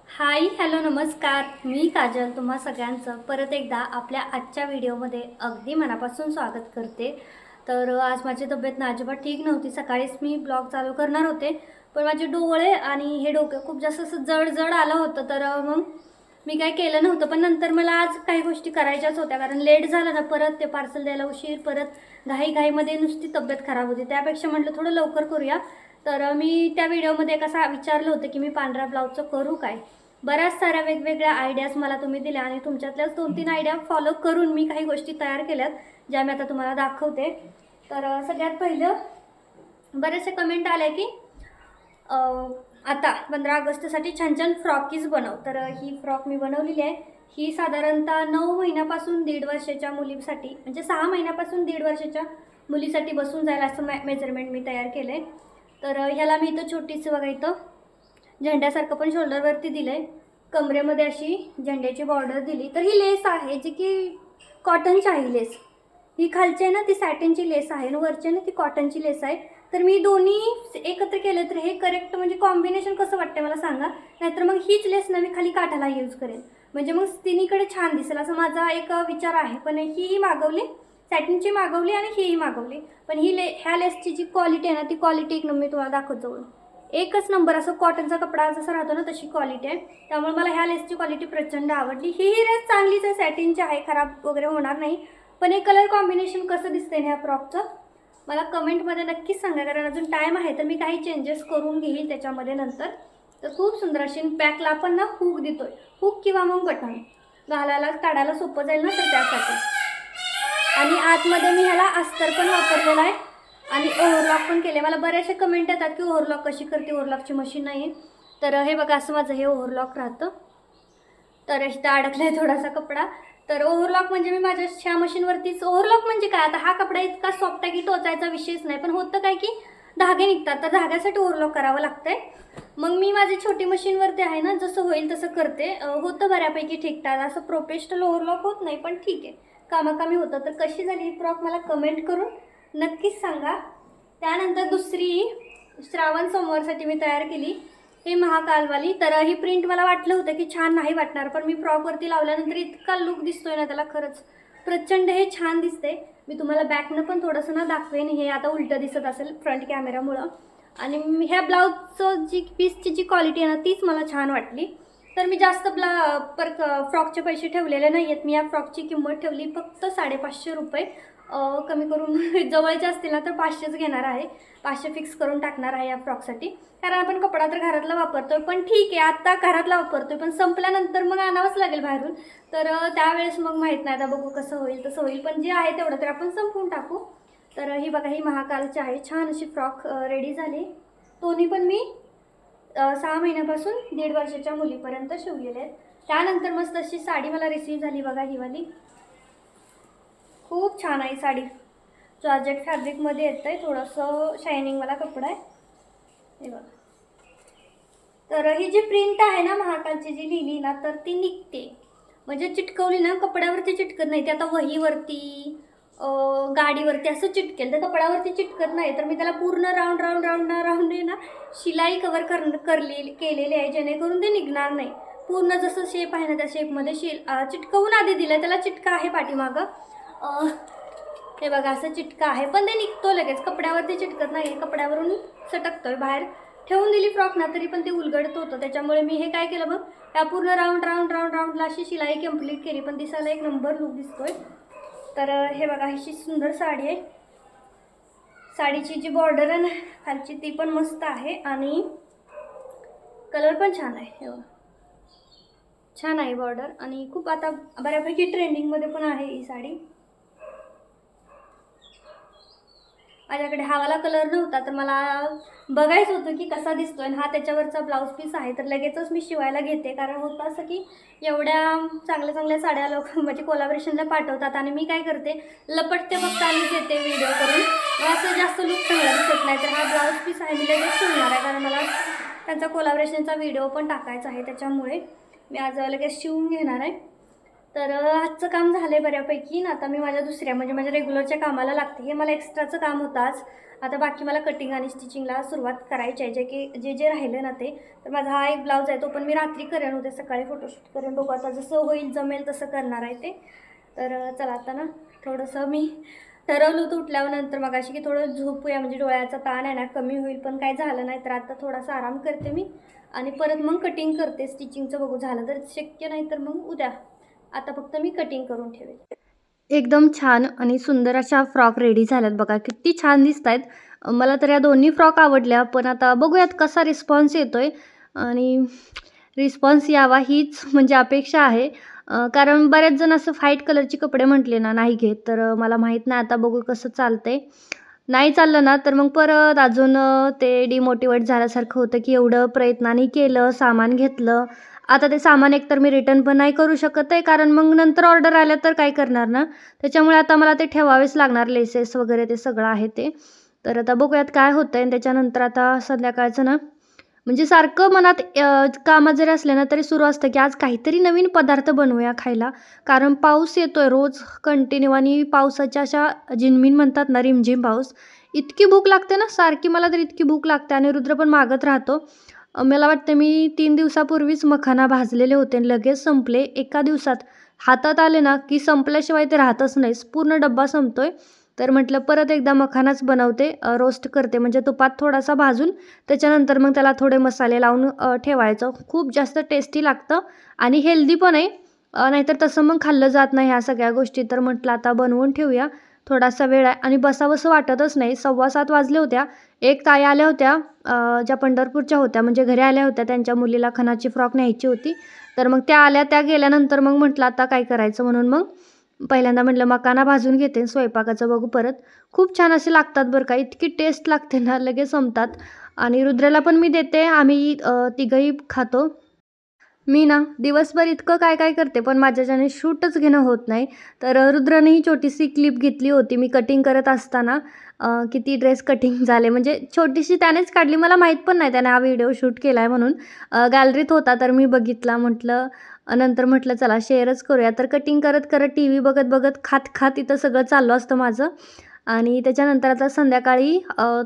Hi hello नमस्कार, मी काजल तुम्हा सगळ्यांचं परत एकदा आपल्या आजच्या व्हिडिओमध्ये अगदी मनापासून स्वागत करते। तर आज माझी तब्येत अजिबात ठीक नव्हती। सकाळीच मी ब्लॉग चालू करणार होते, पण माझे डोळे आणि हे डोकं खूप जास्त असं जड जड आलं होतं, तर मग मी काय केलं नव्हतं। पण नंतर मला आज काही गोष्टी करायच्याच होत्या, कारण लेट झालं ना, परत ते पार्सल द्यायला उशीर, परत घाईमध्ये नुसती तब्येत खराब होती। त्यापेक्षा म्हटलं थोडं लवकर करूया। तर मी त्या व्हिडिओमध्ये कसं विचारलं होतं की मी पांढऱ्या ब्लाऊजचं करू काय। बऱ्याच साऱ्या वेगवेगळ्या आयडियाज मला तुम्ही दिल्या आणि तुमच्यातल्याच 2-3 आयडिया फॉलो करून मी काही गोष्टी तयार केल्यात, ज्या मी आता तुम्हाला दाखवते। तर सगळ्यात पहिलं बरेचसे कमेंट आले की आता 15 ऑगस्टसाठी छान छान फ्रॉकीज बनव। तर ही फ्रॉक मी बनवलेली आहे। ही साधारणतः 9 महिन्यापासून 1.5 वर्षाच्या मुलीसाठी, म्हणजे 6 महिन्यापासून 1.5 वर्षाच्या मुलीसाठी बसून जाईल असं मेजरमेंट मी तयार केलं आहे। तर ह्याला मी इथं छोटीशी बघा इथं झेंड्यासारखं पण शोल्डरवरती दिलं आहे, कमरेमध्ये अशी झेंड्याची बॉर्डर दिली। तर ही लेस आहे जी की कॉटनची आहे लेस। ही खालची आहे ना ती सॅटिनची लेस आहे आणि वरची ना ती कॉटनची लेस आहे। तर मी दोन्ही एकत्र केलं तर हे करेक्ट म्हणजे कॉम्बिनेशन कसं वाटतं मला सांगा, नाहीतर मग हीच लेस ना मी खाली काठाला यूज करेन, म्हणजे मग तिन्हीकडे छान दिसेल असं माझा एक विचार आहे। पण ही मागवली, सॅटिनची मागवली आणि ही मागवली। पण ही ह्या लेसची जी क्वालिटी आहे ना ती क्वालिटी एक नंबर मी तुम्हाला दाखवतो, एकच नंबर। असं कॉटनचा कपडा जसा राहतो ना तशी क्वालिटी आहे, त्यामुळे मला ह्या लेसची क्वालिटी प्रचंड आवडली। ही लेस चांगलीच आहे, सॅटिनची आहे, खराब वगैरे होणार नाही। पण हे कलर कॉम्बिनेशन कसं दिसतंय ह्या फ्रॉकचं मला कमेंटमध्ये नक्कीच सांगा, कारण अजून टाईम आहे तर मी काही चेंजेस करून घेईल त्याच्यामध्ये नंतर। तर खूप सुंदर अशी बॅकला आपण ना हुक देतोय, हुक किंवा मग बटन घालायला काढायला सोपं जाईल ना, तर त्यासाठी। आणि आतमध्ये मी ह्याला अस्तर पण वापरलेला आहे आणि ओव्हरलॉक पण केले। मला बऱ्याचशा कमेंट येतात की ओव्हरलॉक कशी करते, ओव्हरलॉकची मशीन नाही आहे। तर हे बघा असं माझं हे ओव्हरलॉक राहतं, तर इथं अडकला आहे थोडासा कपडा। तर ओव्हरलॉक म्हणजे मी माझ्या ह्या मशीनवरतीच, ओव्हरलॉक म्हणजे काय, आता हा कपडा इतका सॉफ्ट आहे की टोचायचा विषयच नाही, पण होतं काय की धागे निघतात, तर धाग्यासाठी ओव्हरलॉक करावं लागतंय। मग मी माझी छोटी मशीनवरती आहे ना, जसं होईल तसं करते, होतं बऱ्यापैकी ठीकठाक। असं प्रोफेशनल ओव्हरलॉक होत नाही, पण ठीक आहे, कामाकामी होतं। तर कशी झाली ही फ्रॉक मला कमेंट करून नक्कीच सांगा। त्यानंतर दुसरी श्रावण सोमवारसाठी मी तयार केली, ही महाकालवाली। तर ही प्रिंट मला वाटलं होतं की छान नाही वाटणार, पण मी फ्रॉकवरती लावल्यानंतर इतका लुक दिसतोय ना त्याला, खरंच प्रचंड हे छान दिसते। मी तुम्हाला बॅकनं पण थोडंसं ना दाखवेन, हे आता उलटं दिसत असेल फ्रंट कॅमेरामुळं। आणि ह्या ब्लाऊजचं जी पीसची जी क्वालिटी आहे ना तीच मला छान वाटली। तर मी जास्त फ्रॉकचे पैसे ठेवलेले नाही आहेत। मी या फ्रॉकची किंमत ठेवली फक्त 550 रुपये, कमी करून जवळचे असतील ना तर 500च घेणार आहे, 500 फिक्स करून टाकणार आहे या फ्रॉकसाठी। कारण आपण कपडा तर घरातला वापरतोय, पण ठीक आहे आता घरातला वापरतोय, पण संपल्यानंतर मग आणावंच लागेल बाहेरून। तर त्यावेळेस मग माहीत नाही, आता बघू कसं होईल तसं होईल, पण जे आहे तेवढं तर आपण संपवून टाकू। तर ही बघा ही महाकालची आहे, छान अशी फ्रॉक रेडी झाली। दोन्ही पण मी 6 महिन्यापासून 1.5 वर्षाच्या मुलीपर्यंत शिवलेले आहेत। त्यानंतर मस्त अशी साडी मला रिसीव झाली बघा, ही वाली खूप छान आहे साडी, जॉर्जेट फॅब्रिकमध्ये येतं आहे, थोडंसं शायनिंगवाला कपडा आहे हे बघा। तर ही जी प्रिंट आहे ना महाकालची जी लिहिली ना, तर ती निघते, म्हणजे चिटकवली ना कपड्यावरती चिटकत नाही, ती आता वहीवरती गाडीवरती असं चिटकेल, तर कपड्यावरती चिटकत नाही। तर मी त्याला पूर्ण राऊंड राऊंड राऊंड राऊंड आहे ना शिलाई कवर केलेली आहे, जेणेकरून ते निघणार नाही। पूर्ण जसं शेप आहे ना त्या शेपमध्ये चिटकवून आधी दिलं, त्याला चिटका आहे पाठीमागं, हे बघा असं चिटका आहे, पण ते निघतो लगेच, कपड्यावरती चिटकत नाही, कपड्यावरून सटकतोय बाहेर। ठेवून दिली फ्रॉक ना तरी पण ते उलगडत होतं, त्याच्यामुळे मी हे काय केलं, मग त्या पूर्ण राऊंड राऊंड राऊंड राऊंडला अशी शिलाई कंप्लीट केली, पण दिसायला एक नंबर लुक दिसतोय। तर हे बघा अशी सुंदर साडी आहे, साडीची जी बॉर्डर आहे ना खालची ती पण मस्त आहे आणि कलर पण छान आहे, हे बघा छान आहे बॉर्डर, आणि खूप आता बऱ्यापैकी ट्रेंडिंगमध्ये पण आहे ही साडी। माझ्याकडे हा वाला कलर नव्हता, तर मला बघायचं होतं की कसा दिसतोय, आणि हा त्याच्यावरचा ब्लाऊज पीस आहे, तर लगेचच मी शिवायला घेते। कारण होतं असं की एवढ्या चांगल्या चांगल्या साड्या लोक म्हणजे कोलॅबरेशनला पाठवतात आणि मी काय करते लपटते फक्त आणि देते व्हिडिओ करून, असं जास्त लुक चांगला दिसत नाही। तर हा ब्लाऊज पीस आहे मी लगेच शिवणार आहे, कारण मला त्यांचा कोलॅबरेशनचा व्हिडिओ पण टाकायचा आहे, त्याच्यामुळे मी आज लगेच शिवून घेणार आहे। तर आजचं काम झालं आहे बऱ्यापैकी ना. आता मी माझ्या दुसऱ्या म्हणजे माझ्या रेग्युलरच्या कामाला लागते. हे मला एक्स्ट्राचं काम होतं आज. आता बाकी मला कटिंग आणि स्टिचिंगला सुरुवात करायची आहे. जे राहिलं ना ते. तर माझा हा एक ब्लाऊज आहे तो पण मी रात्री करेन, उद्या सकाळी फोटोशूट करेन. बघू आता जसं होईल जमेल तसं करणार आहे ते. तर चला आता ना थोडंसं मी ठरवलं होतं उठल्यानंतर मग अशी की थोडं झोपूया म्हणजे डोळ्याचा ताण आहे ना कमी होईल, पण काय झालं नाही. तर आता थोडासा आराम करते मी आणि परत मग कटिंग करते स्टिचिंगचं. बघू झालं तर शक्य नाही तर मग उद्या. आता फक्त मी कटिंग करून ठेवेल. एकदम छान आणि सुंदर अशा फ्रॉक रेडी झाल्यात बघा, किती छान दिसत आहेत. मला तर या दोन्ही फ्रॉक आवडल्या, पण आता बघूयात कसा रिस्पॉन्स येतोय. आणि रिस्पॉन्स यावा हीच म्हणजे अपेक्षा आहे. कारण बरेच जण असं व्हाईट कलरचे कपडे म्हटले ना नाही घेत, तर मला माहीत नाही आता बघू कसं चालतंय. नाही चाललं ना तर मग परत अजून ते डिमोटिवेट झाल्यासारखं होतं, की एवढं प्रयत्नाने केलं, सामान घेतलं. आता ते सामान एकतर मी रिटर्न पण नाही करू शकत आहे, कारण मग नंतर ऑर्डर आल्या तर काय करणार ना. त्याच्यामुळे आता मला ते ठेवावेच लागणार, लेसेस वगैरे ते सगळं आहे ते. तर आता बघूयात काय होतं आहे. त्याच्यानंतर आता संध्याकाळचं ना म्हणजे सारखं मनात कामं जरी असले ना तरी सुरू असतं, की आज काहीतरी नवीन पदार्थ बनवूया खायला. कारण पाऊस येतोय रोज कंटिन्यू आणि पावसाच्या अशा झिणमिण म्हणतात ना, रिमझिम पाऊस. इतकी भूक लागते ना, सारखी मला तर इतकी भूक लागते आणि रुद्र पण मागत राहतो. मला वाटतं मी 3 दिवसापूर्वीच मखाना भाजलेले होते आणि लगेच संपले एका दिवसात. हातात आले ना, की संपल्याशिवाय ते राहतच नाही. पूर्ण डब्बा संपतोय. तर म्हटलं परत एकदा मखानाच बनवते, रोस्ट करते म्हणजे तुपात थोडासा भाजून त्याच्यानंतर मग त्याला थोडे मसाले लावून ठेवायचं. खूप जास्त टेस्टी लागतं आणि हेल्दी पण आहे. नाहीतर तसं मग खाल्लं जात नाही ह्या सगळ्या गोष्टी. तर म्हटलं आता बनवून ठेवूया. थोडासा वेळ आहे आणि बसावंसं वाटतच नाही. 6:15 वाजले होत्या. एक ताई आल्या होत्या, ज्या पंढरपूरच्या होत्या म्हणजे घरी आल्या होत्या. त्यांच्या मुलीला खणाची फ्रॉक न्यायची होती. तर मग त्या आल्या, त्या गेल्यानंतर मग म्हटलं आता काय करायचं म्हणून मग पहिल्यांदा म्हटलं मकाना भाजून घेते, स्वयंपाकाचं बघू परत. खूप छान असे लागतात बरं का, इतकी टेस्ट लागते ना, लगेच संपतात. आणि रुद्राला पण मी देते, आम्ही तिघंही खातो. मी ना दिवसभर इतकं काय काय करते, पण माझ्याच्याने शूटच घेणं होत नाही. तर रुद्राने ही छोटीशी क्लिप घेतली होती मी कटिंग करत असताना. किती ड्रेस कटिंग झाले म्हणजे छोटीशी त्यानेच काढली. मला माहीत पण नाही त्याने हा व्हिडिओ शूट केला आहे म्हणून. गॅलरीत होता तर मी बघितला. म्हटलं नंतर म्हटलं चला शेअरच करूया. तर कटिंग करत करत टी व्ही बघत बघत खात खात इथं सगळं चाललं असतं माझं. आणि त्याच्यानंतर आता संध्याकाळी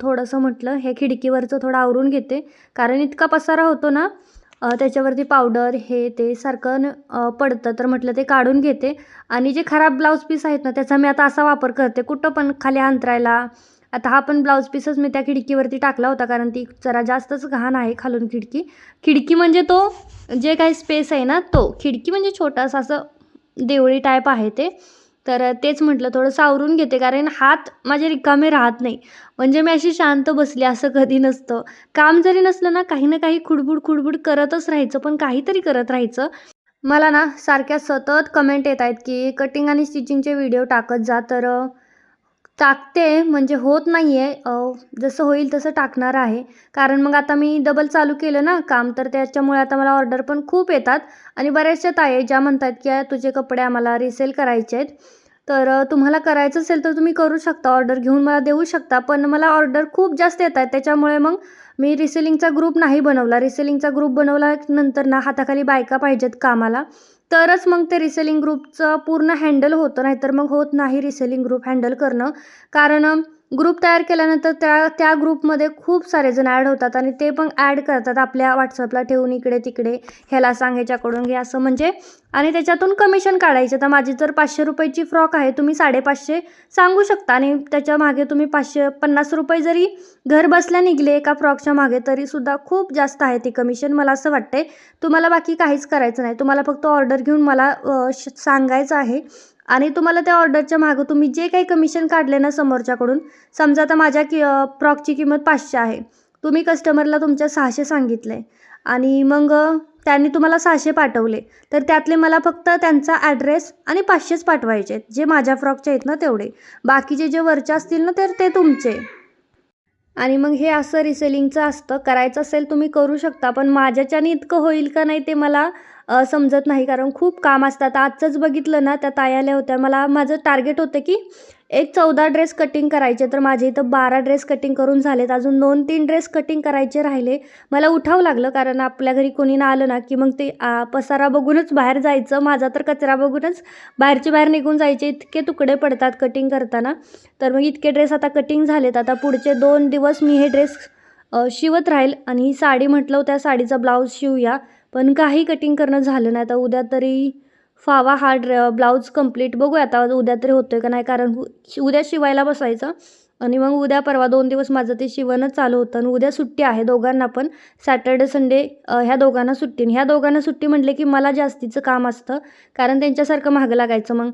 थोडंसं म्हटलं हे खिडकीवरचं थोडं आवरून घेते, कारण इतका पसारा होतो ना. त्याच्यावरती पावडर हे ते सारखं पडतं. तर म्हटलं ते काढून घेते आणि जे खराब ब्लाऊज पीस आहेत ना त्याचा मी आता असा वापर करते कुठं पण खाली अंतरायला. आता हा पण ब्लाऊज पीसच मी त्या खिडकीवरती टाकला होता, कारण ती जरा जास्तच घाण आहे खालून खिडकी. खिडकी म्हणजे तो जे काही स्पेस आहे ना तो, खिडकी म्हणजे छोटासा असं देवळी टाईप आहे ते. तर तेच म्हटलं थोडं सावरून घेते, कारण हात माझे रिकामे राहत नाही. म्हणजे मी अशी शांत बसली असं कधी नसतं. काम जरी नसलं ना, काही ना काही खुडबुड करतच राहायचं, पण काहीतरी करत राहायचं. मला ना सारख्या सतत कमेंट येत आहेत, की कटिंग आणि स्टिचिंगचे व्हिडिओ टाकत जा. तर टाकते म्हणजे होत नाही आहे. जसं होईल तसं टाकणार आहे. कारण मग आता मी डबल चालू केलं ना काम, तर त्याच्यामुळे आता मला ऑर्डर पण खूप येतात. आणि बऱ्याचशा ताई ज्या म्हणतात, की तुझे कपडे आम्हाला रिसेल करायचे आहेत. तर तुम्हाला करायचं असेल तर तुम्ही करू शकता, ऑर्डर घेऊन मला देऊ शकता. पण मला ऑर्डर खूप जास्त येत आहेत, त्याच्यामुळे मग मी रिसेलिंगचा ग्रुप नाही बनवला. रिसेलिंगचा ग्रुप बनवल्यानंतर ना हाताखाली बायका पाहिजेत कामाला. तरच मग ते रिसेलिंग ग्रुपचं पूर्ण हँडल होतं, नाहीतर मग होत नाही रिसेलिंग ग्रुप हँडल करणं. कारण ग्रुप तयार केल्यानंतर त्या त्या ग्रुपमध्ये खूप सारे जण ॲड होतात आणि ते पण ॲड करतात आपल्या WhatsAppला ठेवून इकडे तिकडे, ह्याला सांग ह्याच्याकडून घे असं म्हणजे. आणि त्याच्यातून कमिशन काढायचं. तर माझी जर 500 रुपयाची फ्रॉक आहे, तुम्ही 550 सांगू शकता आणि त्याच्या मागे तुम्ही 550 रुपये जरी घर बसल्या निघले एका फ्रॉकच्या मागे, तरीसुद्धा खूप जास्त आहे ती कमिशन. मला असं वाटते तुम्हाला बाकी काहीच करायचं नाही. तुम्हाला फक्त ऑर्डर घेऊन मला सांगायचं आहे आणि तुम्हाला त्या ऑर्डरच्या मागं तुम्ही जे काही कमिशन काढले ना समोरच्याकडून, समजा आता माझ्या फ्रॉकची किंमत 500 आहे. तुम्ही कस्टमरला तुमच्या 600 सांगितले आणि मग त्यांनी तुम्हाला 600 पाठवले, तर त्यातले मला फक्त त्यांचा ॲड्रेस आणि 500च पाठवायचे आहेत, जे माझ्या फ्रॉकचे आहेत ना तेवढे. बाकीचे जे वरचे असतील ना तर ते तुमचे. आणि मग हे असं रिसेलिंगचं असतं. करायचं असेल तुम्ही करू शकता, पण माझ्याच्याने इतकं होईल का नाही ते मला समजत नाही, कारण खूप काम असतात. आजचंच बघितलं ना, त्या ताई आल्या होत्या. माझं टार्गेट होतं की एक 14 ड्रेस कटिंग करायचे, तर माझे इथं 12 ड्रेस कटिंग करून झालेत. अजून 2-3 ड्रेस कटिंग करायचे राहिले. मला उठावं लागलं, कारण आपल्या घरी कोणी ना आलं ना की मग ते पसारा बघूनच बाहेर जायचं. माझा तर कचरा बघूनच बाहेरच्या बाहेर निघून जायचे, इतके तुकडे पडतात कटिंग करताना. तर मग इतके ड्रेस आता कटिंग झालेत. आता पुढचे 2 दिवस मी हे ड्रेस शिवत राहील. आणि ही साडी म्हटलं त्या साडीचा ब्लाऊज शिवूया, पण काही कटिंग करणं झालं नाही. आता उद्या तरी फावा हा ब्लाऊज कंप्लीट बघूया, आता उद्या तरी होतोय का नाही, कारण उद्या शिवायला बसायचं. आणि मग उद्या परवा 2 दिवस माझं ते शिवणच चालू होतं. आणि उद्या सुट्टी आहे दोघांना पण, सॅटर्डे संडे ह्या दोघांना सुट्टी. ह्या दोघांना सुट्टी म्हटले की मला जास्तीचं काम असतं, कारण त्यांच्यासारखं मागं लागायचं. मग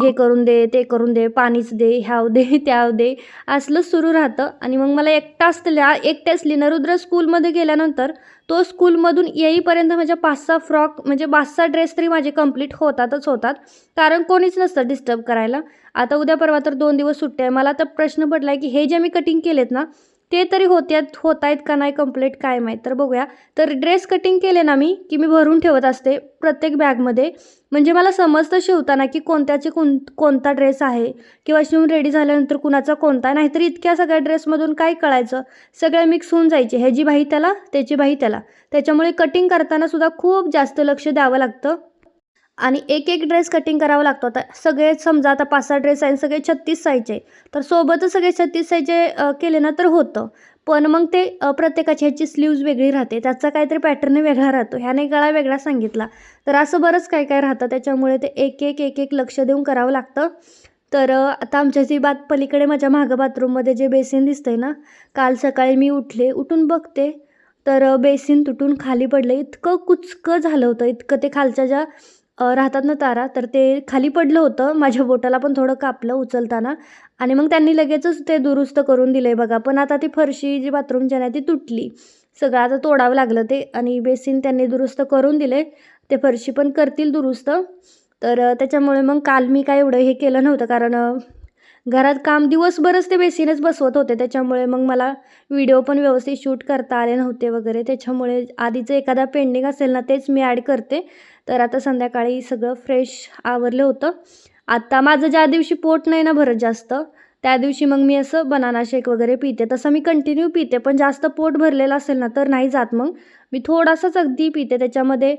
हे करून दे, ते करून दे, पाणीच दे, ह्याव दे, त्याव दे, असलंच सुरू राहतं. आणि मग मला एकटे असली ना, रुद्र स्कूलमध्ये गेल्यानंतर तो स्कूलमधून येईपर्यंत माझ्या 5-6 फ्रॉक म्हणजे 5-6 ड्रेस तरी माझे कंप्लीट होतात, कारण कोणीच नसतं डिस्टर्ब करायला. आता उद्या परवा तर 2 दिवस सुट्टी आहे. मला तर प्रश्न पडला आहे की हे जे मी कटिंग केलेत ना, ते तरी होत आहेत का नाही कंप्लीट, काय माहीत. तर बघूया. तर ड्रेस कटिंग केले ना मी की मी भरून ठेवत असते प्रत्येक बॅगमध्ये, म्हणजे मला समजतं शिवताना की कोणता ड्रेस आहे, किंवा शिवून रेडी झाल्यानंतर कुणाचा कोणता. नाहीतर इतक्या सगळ्या ड्रेसमधून काय कळायचं, सगळे मिक्स होऊन जायचे, ह्याची बाही त्याला, त्याची बाही त्याला. त्याच्यामुळे कटिंग करताना सुद्धा खूप जास्त लक्ष द्यावं लागतं. आणि एक ड्रेस कटिंग करावा लागतो. आता सगळे समजा आता 5-6 ड्रेस आहेत, सगळे 36 साईजचे, तर सोबतच सगळे 36 साईजचे केले ना तर होतं. पण मग ते प्रत्येकाची ह्याची स्लीव्ज वेगळी राहते, त्याचा काहीतरी पॅटर्न वेगळा राहतो, ह्याने गळा वेगळा सांगितला. तर असं बरंच काय राहतं, त्याच्यामुळे ते एक लक्ष देऊन करावं लागतं. तर आता आमच्याची बात पलीकडे माझ्या मागं बाथरूममध्ये जे बेसिन दिसतंय ना, काल सकाळी मी उठून बघते, तर बेसिन तुटून खाली पडलं. इतकं कुचकं झालं होतं, इतकं ते खालच्या ज्या राहतात ना तारा, तर ते खाली पडलं होतं. माझ्या बोटाला पण थोडं कापलं उचलताना. आणि मग त्यांनी लगेचच ते दुरुस्त करून दिलं आहे बघा. पण आता ती फरशी जी बाथरूमची आहे ती तुटली. सगळं आता तोडावं लागलं ते, आणि बेसिन त्यांनी दुरुस्त करून दिले. ते फरशी पण करतील दुरुस्त. तर त्याच्यामुळे मग काल मी काय एवढं हे केलं नव्हतं, कारण घरात काम दिवसभरच ते बेसिनच बसवत होते. त्याच्यामुळे मग मला व्हिडिओ पण व्यवस्थित शूट करता आले नव्हते वगैरे. त्याच्यामुळे आधीचं एखादा पेंडिंग असेल ना, तेच मी ॲड करते. तर आता संध्याकाळी सगळं फ्रेश आवरलं होतं. आता माझं ज्या दिवशी पोट नाही ना भरत जास्त, त्या दिवशी मग मी असं बनाना शेक वगैरे पिते. तसं मी कंटिन्यू पिते, पण जास्त पोट भरलेलं असेल ना तर नाही जात. मग मी थोडासाच अगदी पिते. त्याच्यामध्ये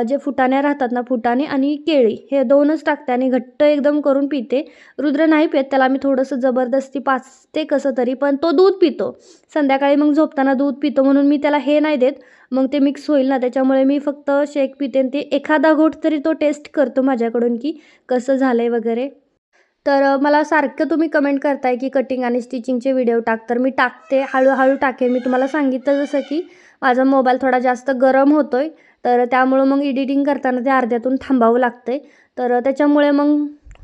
जे फुटाण्या राहतात ना, फुटाणे आणि केळी हे 2च टाकते आणि घट्ट एकदम करून पिते. रुद्र नाही पित, त्याला मी थोडंसं जबरदस्ती पाजते कसं तरी, पण तो दूध पितो. संध्याकाळी मग झोपताना दूध पितो, म्हणून मी त्याला हे नाही देत, मग ते मिक्स होईल ना. त्याच्यामुळे मी फक्त शेक पिते, आणि ते एखादा घोट तरी तो टेस्ट करतो माझ्याकडून की कसं झालं आहे वगैरे. तर मला सारखं तुम्ही कमेंट करताय की कटिंग आणि स्टिचिंगचे व्हिडिओ टाक, तर मी टाकते, हळूहळू टाकेन. मी तुम्हाला सांगितलं जसं की माझा मोबाईल थोडा जास्त गरम होतो आहे, तर त्यामुळं मग एडिटिंग करताना ते अर्ध्यातून थांबावं लागतं आहे. तर त्याच्यामुळे मग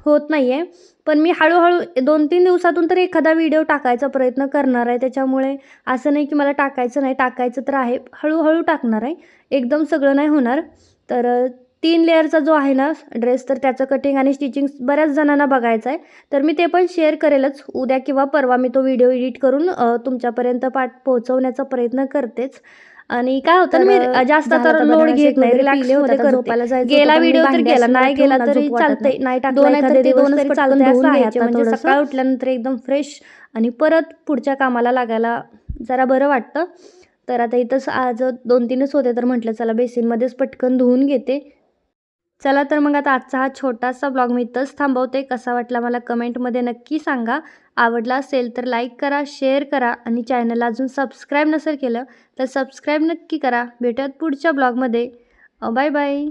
होत नाही आहे. पण मी हळूहळू 2-3 दिवसातून तर एखादा व्हिडिओ टाकायचा प्रयत्न करणार आहे. त्याच्यामुळे असं नाही की मला टाकायचं नाही, टाकायचं तर आहे, हळूहळू टाकणार आहे, एकदम सगळं नाही होणार. तर 3 लेअरचा जो आहे ना ड्रेस, तर त्याचं कटिंग आणि स्टिचिंग बऱ्याच जणांना बघायचं आहे. तर मी ते पण शेअर करेलच उद्या किंवा परवा. मी तो व्हिडिओ एडिट करून तुमच्यापर्यंत पोहोचवण्याचा प्रयत्न करतेच. आणि काय होतं ना, मी जास्त तर लोड घेत नाही, रिलॅक्समध्ये करते. गेला व्हिडिओ तर गेला, नाही गेला तरी चालतंय, नाही टाकला एखाद्या दिवस तरी चालतंय, असं आहे. म्हणजे सकाळ उठल्यानंतर एकदम फ्रेश आणि परत पुढच्या कामाला लागायला जरा बरं वाटतं. तर आता इथंच आज 2-3च होते, तर म्हटलं चला बेसिनमध्येच पटकन धुवून घेते. चला तर मग आता आजचा हा छोटासा ब्लॉग मी इथंच थांबवते. कसा वाटला मला कमेंटमध्ये नक्की सांगा. आवडला असेल तर लाईक करा, शेअर करा, आणि चॅनलला अजून सबस्क्राईब नसेल केलं तर सबस्क्राईब नक्की करा. भेटूयात पुढच्या ब्लॉगमध्ये. Bye bye.